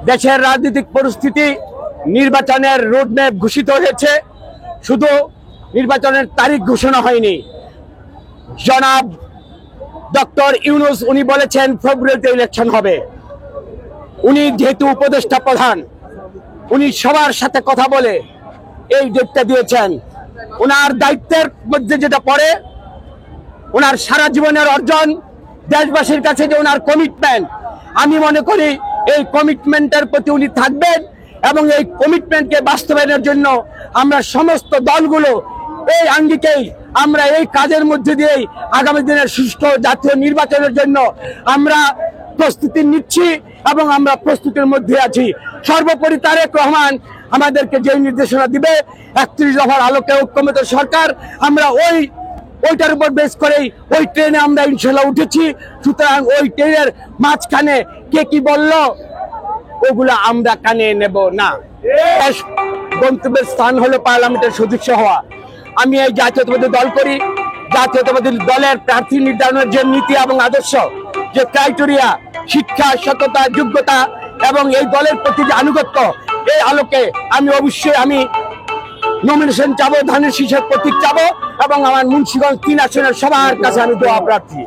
দেশের রাজনৈতিক পরিস্থিতি নির্বাচনের রোডম্যাপ ঘোষিত হয়েছে, শুধু নির্বাচনের তারিখ ঘোষণা হয়নি। জনাব ডক্টর ইউনূস উনি বলেছেন ফেব্রুয়ারিতে ইলেকশন হবে। উনি যেহেতু উপদেষ্টা প্রধান, উনি সবার সাথে কথা বলে এই ডেটটা দিয়েছেন। ওনার দায়িত্বের মধ্যে যেটা পড়ে, ওনার সারা জীবনের অর্জন, দেশবাসীর কাছে যে ওনার কমিটমেন্ট, আমি মনে করি এই কমিটমেন্টের প্রতি উনি থাকবেন এবং এই কমিটমেন্টকে বাস্তবায়নের জন্য আমরা সমস্ত দলগুলো এই আঙ্গিকেই আমরা এই কাজের মধ্যে দিয়েই আগামী দিনের সুষ্ঠু জাতীয় নির্বাচনের জন্য আমরা প্রস্তুতি নিচ্ছি এবং আমরা প্রস্তুতির মধ্যে আছি। সর্বোপরি তারেক রহমান আমাদেরকে যে নির্দেশনা দিবে 31 দফার আলোকে ঐক্যমত্য সরকার, আমরা ওইটার উপর বেস করেই ওই ট্রেনে আমরা ইনশাল্লাহ উঠেছি। সুতরাং ওই ট্রেনের মাঝখানে কে কি বলল ওগুলো আমরা কানে নেব না। গন্তব্যের স্থান হলো পার্লামেন্টের সদস্য হওয়া। আমি এই জাতীয়তাবাদী দল করি, জাতীয়তাবাদী দলের প্রার্থী নির্ধারণের যে নীতি এবং আদর্শ, যে ক্রাইটেরিয়া, শিক্ষা, সততা, যোগ্যতা এবং এই দলের প্রতি যে আনুগত্য, এই আলোকে আমি অবশ্যই নমিনেশন চাবো, ধানের শীষের প্রতীক চাবো এবং আমার মুন্সিগঞ্জ 3 আসনের সবার কাছে আমি দোয়া প্রার্থী।